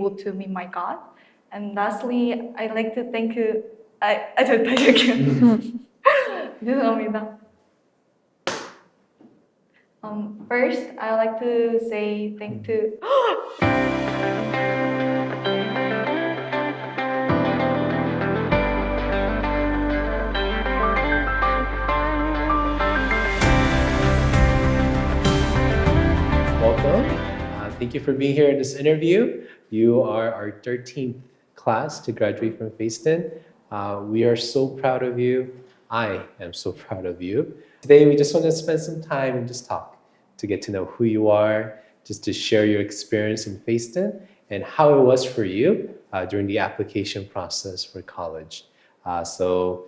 able to meet my God. And lastly, I'd like to thank you. 저 다시 할게요. 죄송합니다. First, I'd like to say thank to. Welcome. Thank you for being here in this interview. You are our 13th class to graduate from Fayston. We are so proud of you. I am so proud of you. Today, we just want to spend some time and just talk to get to know who you are, just to share your experience in Fayston and how it was for you during the application process for college. So,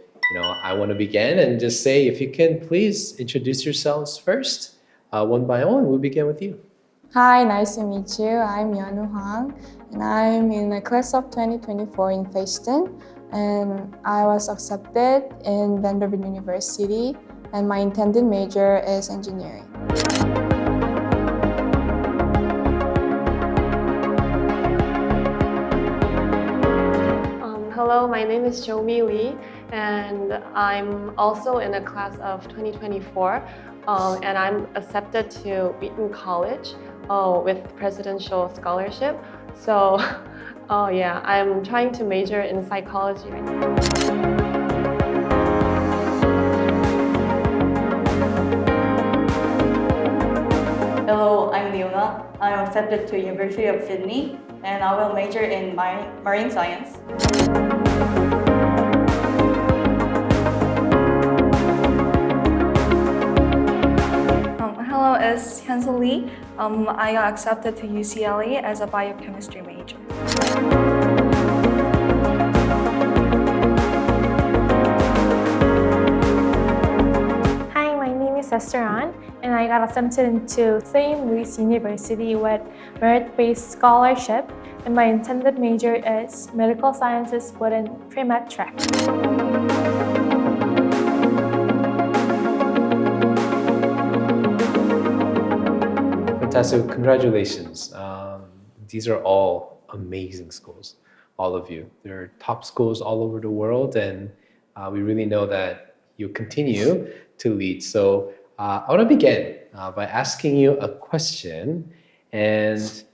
I want to begin and just say, if you can please introduce yourselves first. One by one, we'll begin with you. Hi, nice to meet you. I'm Yeonu Hwang, and I'm in the class of 2024 in Fayston, and I was accepted in Vanderbilt University, and my intended major is engineering. Hello, my name is Jomi Lee, and I'm also in a class of 2024, and I'm accepted to Wheaton College with presidential scholarship. So, I'm trying to major in psychology right now. Hello, I'm Leona. I'm accepted to University of Sydney, and I will major in marine science. Hello, it's Hansel Lee. I got accepted to UCLA as a biochemistry major. Hi, my name is Esther An, and I got accepted into St. Louis University with merit-based scholarship, and my intended major is medical sciences within pre-med track. Fantastic, congratulations. These are all amazing schools, all of you. They're top schools all over the world, and we really know that you'll continue to lead. So I want to begin by asking you a question, and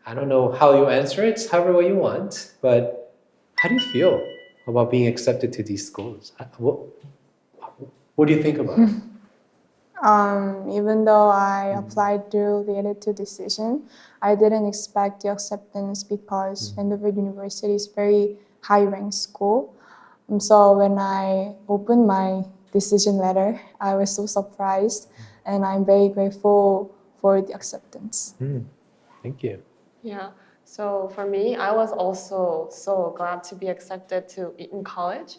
I don't know how you answer it, however way you want, but how do you feel about being accepted to these schools? What do you think about it? Even though I applied through the edited decision, I didn't expect the acceptance because Vanderbilt University is very high-ranked school. So when I opened my decision letter, I was so surprised, and I'm very grateful for the acceptance. Thank you. Yeah, so for me, I was also so glad to be accepted to Eton College.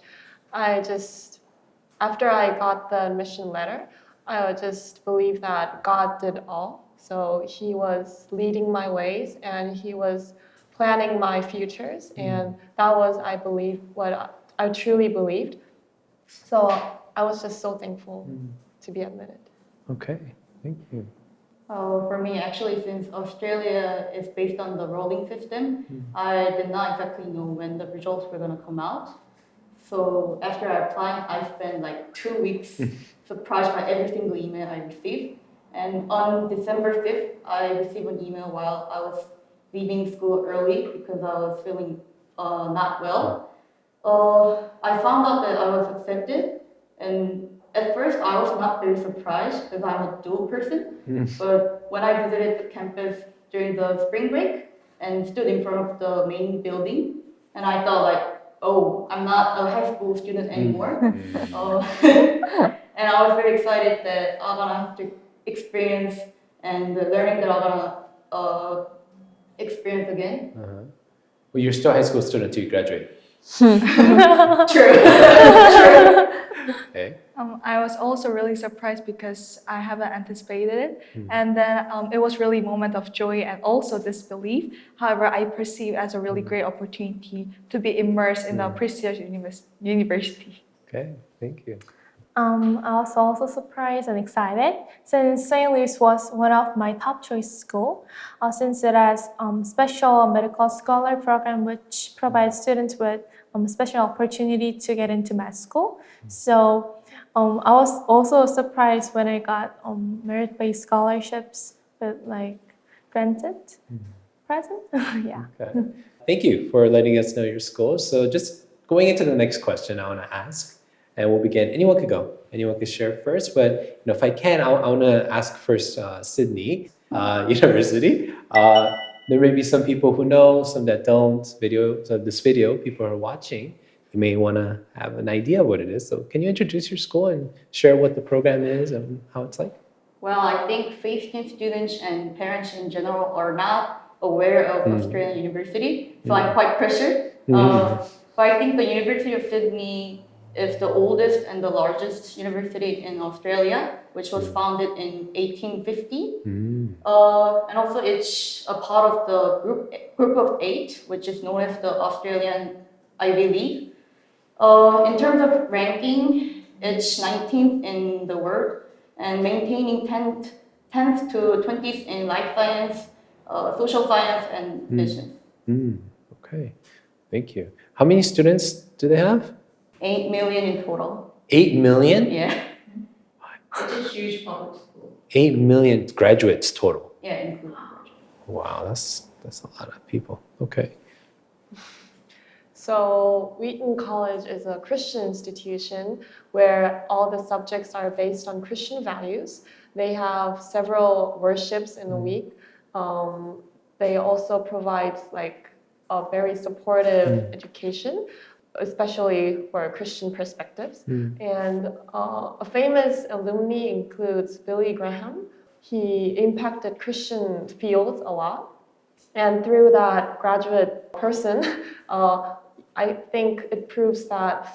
After I got the admission letter, I just believe that God did all. So He was leading my ways, and He was planning my futures, and that was, I believe, what I truly believed. So I was just so thankful to be admitted. Okay, thank you. For me, actually, since Australia is based on the rolling system, I did not exactly know when the results were going to come out. So after I applied, I spent like 2 weeks surprised by every single email I received. And on December 5th, I received an email while I was leaving school early because I was feeling not well. I found out that I was accepted, and at first I was not very surprised because I'm a dual person. But when I visited the campus during the spring break and stood in front of the main building, and I thought like, oh, I'm not a high school student anymore. And I was very excited that I'm gonna have to experience and the learning that I'm gonna experience again. Well, you're still a high school student till you graduate. True. Okay. I was also really surprised because I haven't anticipated it. And then it was really a moment of joy and also disbelief. However, I perceive as a really great opportunity to be immersed in a prestigious university. Okay, thank you. I was also surprised and excited since St. Louis was one of my top choice schools, since it has special medical scholar program which provides students with special opportunity to get into med school. So I was also surprised when I got merit-based scholarships with like granted present. Yeah. Okay. Thank you for letting us know your school. So just going into the next question I want to ask, and we'll begin. Anyone could go. Anyone could share first. But if I can, I want to ask first Sydney University. There may be some people who know, some that don't. So this video, people are watching. You may want to have an idea of what it is. So can you introduce your school and share what the program is and how it's like? Well, I think Fayston students and parents in general are not aware of Australian University, so I'm quite pressured. But I think the University of Sydney is the oldest and the largest university in Australia, which was founded in 1850. And also it's a part of the group of 8, which is known as the Australian Ivy League. In terms of ranking, it's 19th in the world and maintaining 10th to 20th in life science, social science, and business. Okay, thank you. How many students do they have? 8 million in total. 8 million? Yeah. It's a huge public school. 8 million graduates total. Yeah, including graduates. Wow, that's a lot of people. Okay. So Wheaton College is a Christian institution where all the subjects are based on Christian values. They have several worships in a week. They also provide like a very supportive education, especially for Christian perspectives. And a famous alumni includes Billy Graham. He impacted Christian fields a lot. And through that graduate person, I think it proves that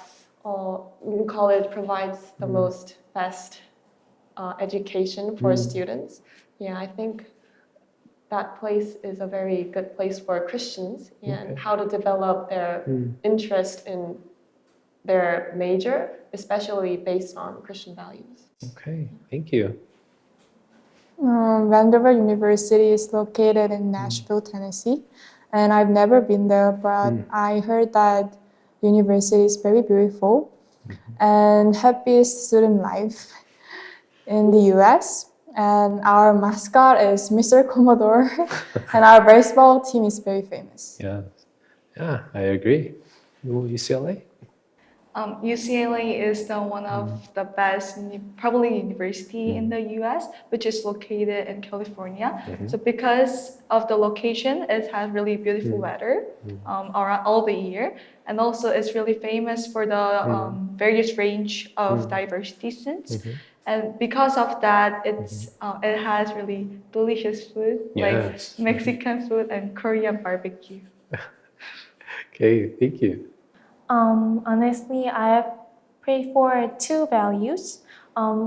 Wheaton College provides the best education for students. Yeah, I think that place is a very good place for Christians and how to develop their interest in their major, especially based on Christian values. Okay, thank you. Vanderbilt University is located in Nashville, Tennessee, and I've never been there, but I heard that the university is very beautiful and happiest student life in the US. And our mascot is Mr. Commodore, and our baseball team is very famous. Yeah, I agree. UCLA? UCLA is one of the best, probably university in the US, which is located in California. So because of the location, it has really beautiful weather around all the year. And also it's really famous for the various range of diversity students. And because of that, it has really delicious food, like Mexican food and Korean barbecue. Okay, thank you. Honestly, I have prayed for 2 values.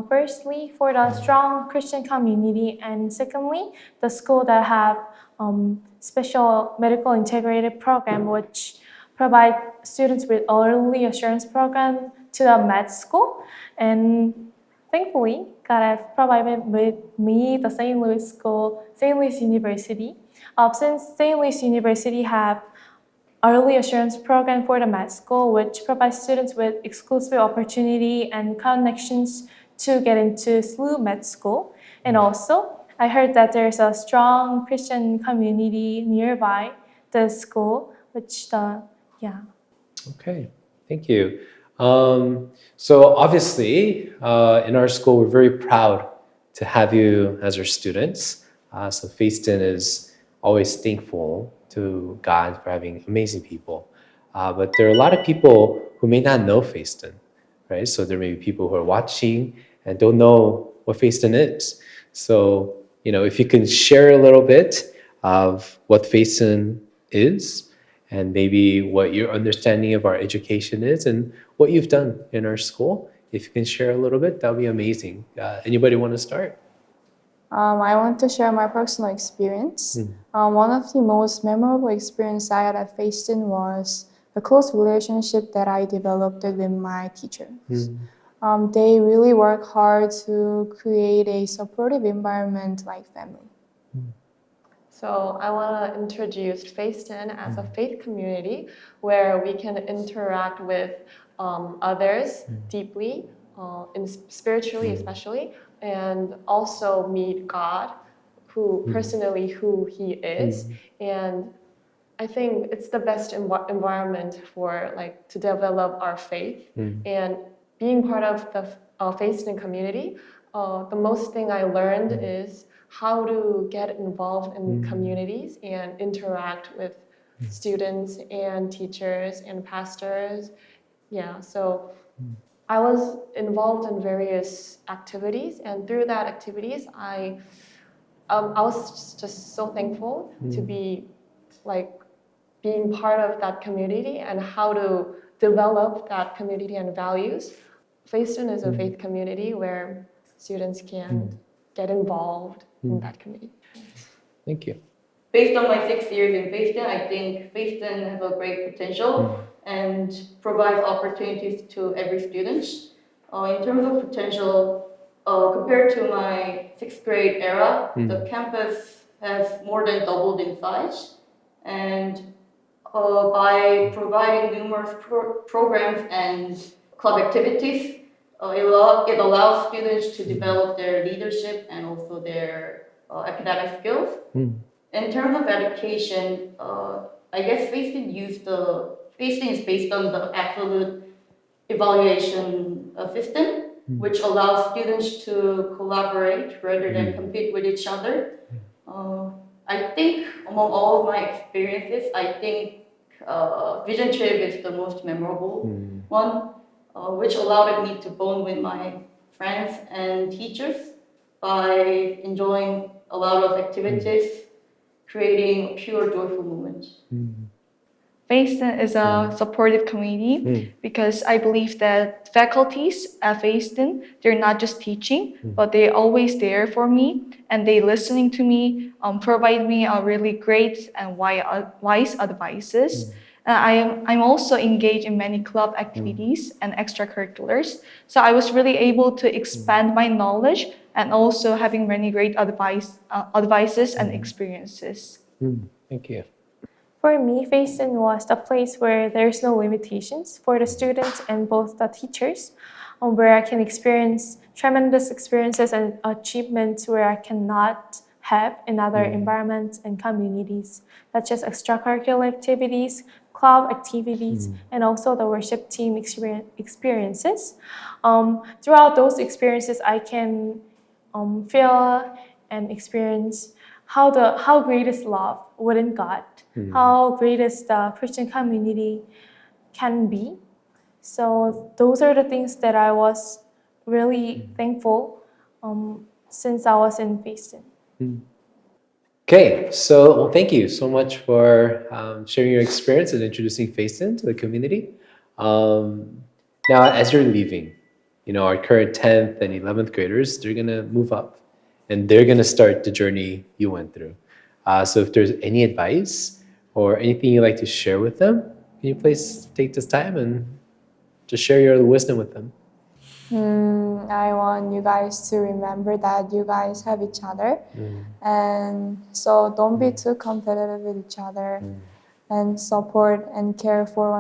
Firstly, for the strong Christian community, and secondly, the school that have special medical integrated program which provide students with early assurance program to the med school. And thankfully, God has provided with me the St. Louis school, St. Louis University. Since St. Louis University have early assurance program for the med school, which provides students with exclusive opportunity and connections to get into SLU med school. And also, I heard that there's a strong Christian community nearby the school, Okay, thank you. So obviously, in our school, we're very proud to have you as our students. So Fayston is always thankful to God for having amazing people. But there are a lot of people who may not know Fayston, right? So there may be people who are watching and don't know what Fayston is. So, if you can share a little bit of what Fayston is, and maybe what your understanding of our education is and what you've done in our school. If you can share a little bit, that would be amazing. Anybody want to start? I want to share my personal experience. One of the most memorable experiences I had at Fayston was the close relationship that I developed with my teacher. they really work hard to create a supportive environment like family. So I want to introduce Fayston as a faith community where we can interact with others deeply, spiritually especially, and also meet God, who He is. And I think it's the best environment for to develop our faith. And being part of the Fayston community, the most thing I learned is how to get involved in communities and interact with students and teachers and pastors. Yeah, so I was involved in various activities, and through that activities, I was just so thankful to be being part of that community and how to develop that community and values. Fayston is a faith community where students can get involved in that community. Thank you. Based on my 6 years in Fayston, I think Fayston has a great potential and provides opportunities to every student. In terms of potential, compared to my 6th grade era, the campus has more than doubled in size. And by providing numerous programs and club activities, it allows students to develop their leadership and also their academic skills. In terms of education, I guess Fayston is based on the absolute evaluation system, which allows students to collaborate rather than compete with each other. I think among all of my experiences, I think Vision Trip is the most memorable one, which allowed me to bond with my friends and teachers by enjoying a lot of activities, creating pure joyful moments. Fayston is a supportive community because I believe that faculties at Fayston, they're not just teaching, but they're always there for me and they listening to me, provide me a really great and wise advices. I'm also engaged in many club activities and extracurriculars. So I was really able to expand my knowledge and also having many great advices and experiences. Thank you. For me, Fayston was the place where there's no limitations for the students and both the teachers, where I can experience tremendous experiences and achievements where I cannot have in other environments and communities, such as extracurricular activities, club activities, and also the worship team experiences. Throughout those experiences, I can feel and experience how great is love within God, how great is the Christian community can be. So those are the things that I was really thankful since I was in Fayston. Okay, so thank you so much for sharing your experience and introducing Fayston to the community. Now, as you're leaving, our current 10th and 11th graders, they're gonna move up and they're gonna start the journey you went through. So if there's any advice or anything you'd like to share with them, can you please take this time and just share your wisdom with them? I want you guys to remember that you guys have each other. And so don't be too competitive with each other and support and care for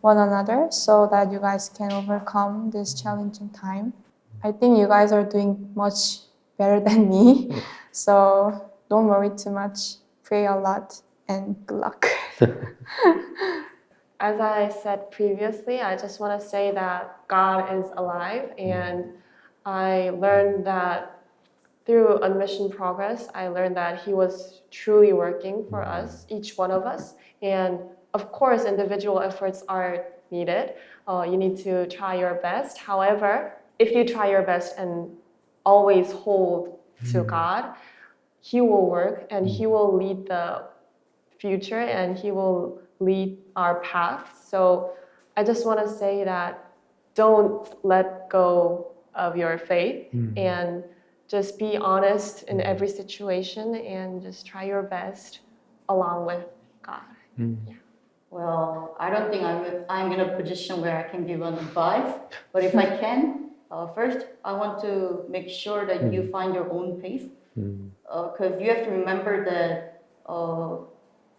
one another so that you guys can overcome this challenging time. I think you guys are doing much better than me. So don't worry too much, pray a lot, and good luck. As I said previously, I just want to say that God is alive, and I learned that through Unmission Progress, I learned that He was truly working for us, each one of us. And of course, individual efforts are needed. You need to try your best. However, if you try your best and always hold to God, He will work and He will lead the future and He will lead our path. So I just want to say that don't let go of your faith and just be honest in every situation and just try your best along with God. Yeah. Well, I don't think I'm in a position where I can give an advice, but if I can, first I want to make sure that you find your own pace, because you have to remember that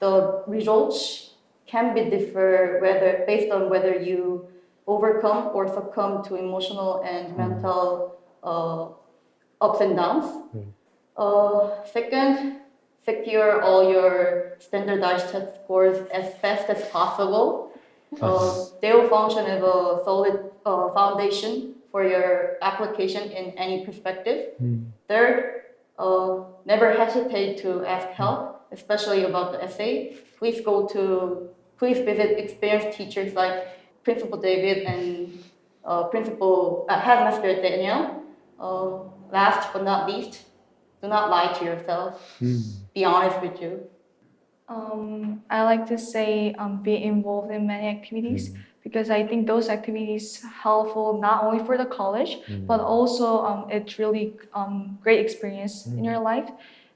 the results can be differ whether based on whether you overcome or succumb to emotional and mental ups and downs. Second, secure all your standardized test scores as fast as possible. They will function as a solid foundation for your application in any perspective. Third, never hesitate to ask help, especially about the essay. Please visit experienced teachers like Principal David and Headmaster Daniel. Last but not least, do not lie to yourself. Be honest with you. I like to say be involved in many activities because I think those activities helpful not only for the college but also it's really great experience in your life.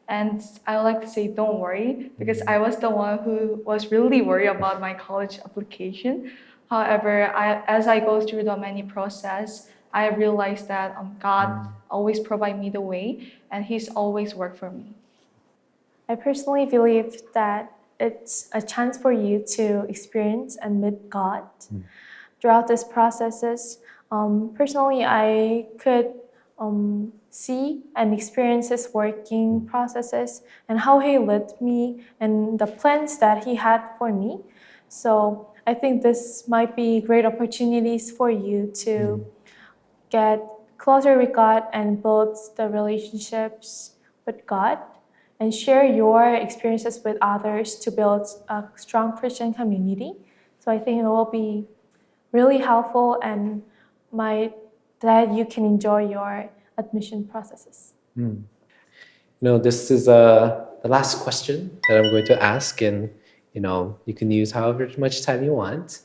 And I like to say don't worry because I was the one who was really worried about my college application. However, as I go through the many process, I realized that God always provide me the way and He's always worked for me. I personally believe that it's a chance for you to experience and meet God throughout these processes. Personally, I could see and experience His working processes and how He led me and the plans that He had for me. So I think this might be great opportunities for you to get closer with God and build the relationships with God and share your experiences with others to build a strong Christian community. So I think it will be really helpful and that you can enjoy your admission processes. This is the last question that I'm going to ask, and you can use however much time you want.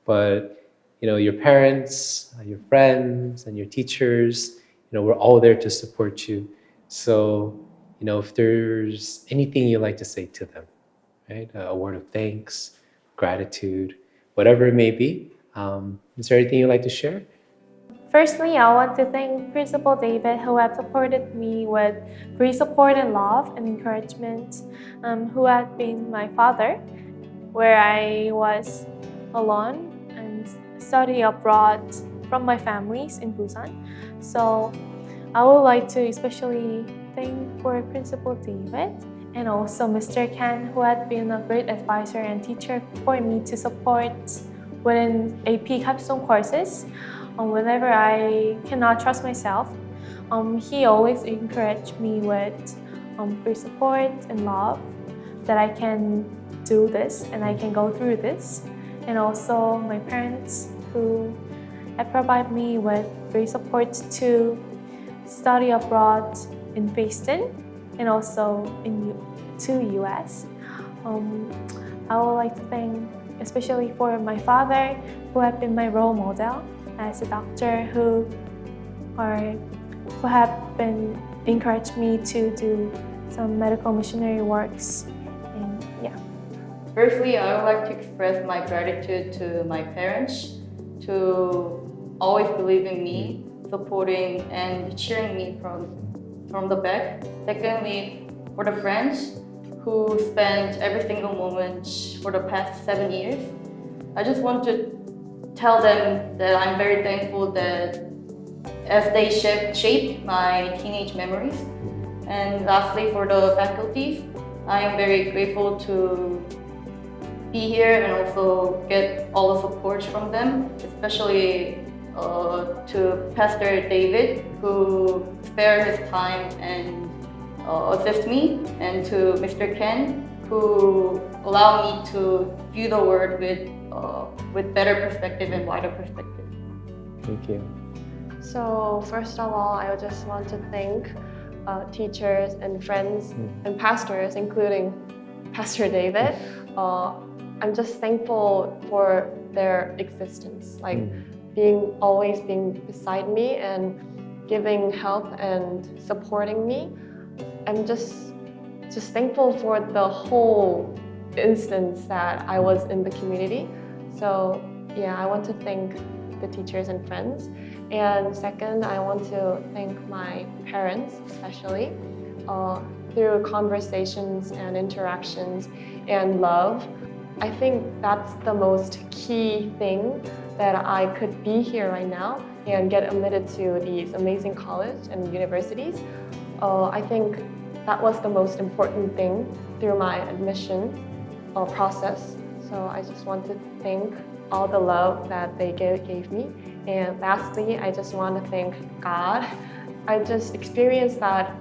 But your parents, your friends, and your teachers, we're all there to support you. So, if there's anything you'd like to say to them, right? A word of thanks, gratitude, whatever it may be. Is there anything you'd like to share? Firstly, I want to thank Principal David who have supported me with great support and love and encouragement, who had been my father, where I was alone and study abroad from my families in Busan. So I would like to especially thank for Principal David and also Mr. Ken, who had been a great advisor and teacher for me to support within AP capstone courses. Whenever I cannot trust myself, he always encouraged me with free support and love that I can do this and I can go through this. And also my parents who have provided me with free support to study abroad in Fayston and also to US. I would like to thank especially for my father who have been my role model as a doctor who have been encouraged me to do some medical missionary works. And Firstly, I would like to express my gratitude to my parents to always believe in me, supporting and cheering me from the back. Secondly, for the friends who spent every single moment for the past 7 years, I just want to tell them that I'm very thankful that as they shaped my teenage memories. And lastly, for the faculties, I am very grateful to be here and also get all the support from them, especially to Pastor David, who spared his time and assist me, and to Mr. Ken, who allowed me to view the world with better perspective and wider perspective. Thank you. So first of all, I just want to thank teachers and friends and pastors, including Pastor David. I'm just thankful for their existence, like always being beside me and giving help and supporting me. I'm just thankful for the whole instance that I was in the community. So yeah, I want to thank the teachers and friends. And second, I want to thank my parents, especially, through conversations and interactions and love. I think that's the most key thing that I could be here right now and get admitted to these amazing colleges and universities. I think that was the most important thing through my admission process. So I just want to thank all the love that they gave me. And lastly, I just want to thank God. I just experienced that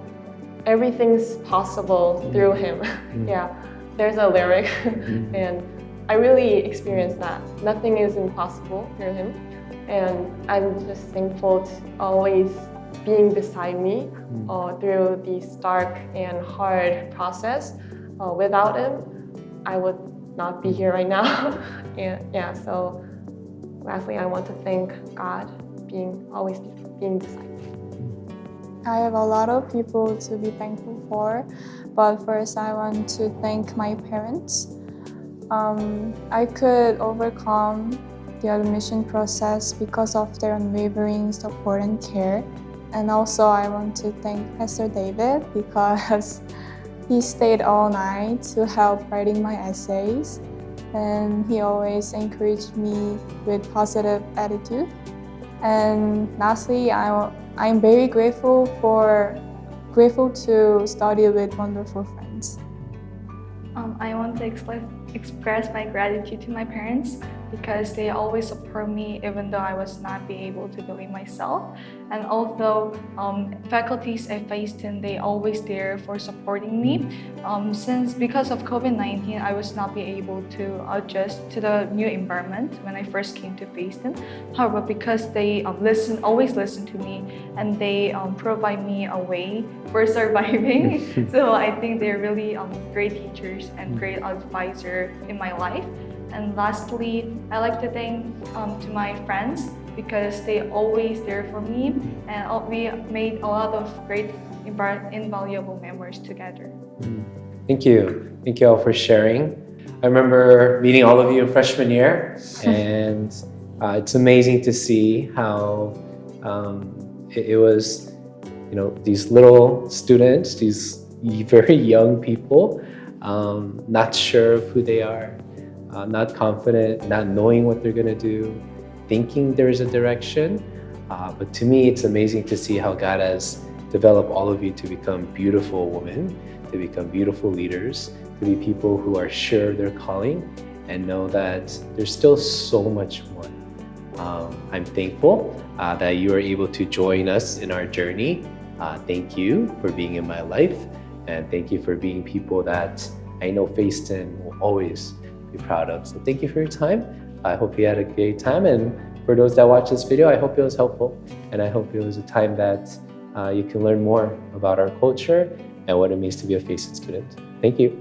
everything's possible through Him. Yeah, there's a lyric, and I really experienced that. Nothing is impossible through Him. And I'm just thankful to always being beside me through this dark and hard process. Without Him, I would not be here right now. And yeah, so lastly, I want to thank God always being beside me. I have a lot of people to be thankful for, but first I want to thank my parents. I could overcome the admission process because of their unwavering support and care. And also I want to thank Pastor David because he stayed all night to help writing my essays. And he always encouraged me with positive attitude. And lastly, I'm very grateful to study with wonderful friends. I want to express my gratitude to my parents because they always support me even though I was not be able to believe myself. And also faculties at Fayston, they always there for supporting me. Because of COVID-19, I was not be able to adjust to the new environment when I first came to Fayston. However, because they always listen to me and they provide me a way for surviving. So I think they're really great teachers and great advisor in my life. And lastly, I like to thank to my friends because they always there for me, and we made a lot of great invaluable memories together. Thank you. Thank you all for sharing. I remember meeting all of you in freshman year, and it's amazing to see how it was, these little students, these very young people, not sure of who they are, not confident, not knowing what they're gonna do, thinking there's a direction. But to me, it's amazing to see how God has developed all of you to become beautiful women, to become beautiful leaders, to be people who are sure of their calling and know that there's still so much more. I'm thankful that you are able to join us in our journey. Thank you for being in my life, and thank you for being people that I know Fayston will always be proud of. So thank you for your time. I hope you had a great time, and for those that watch this video, I hope it was helpful, and I hope it was a time that you can learn more about our culture and what it means to be a Fayston student. Thank you.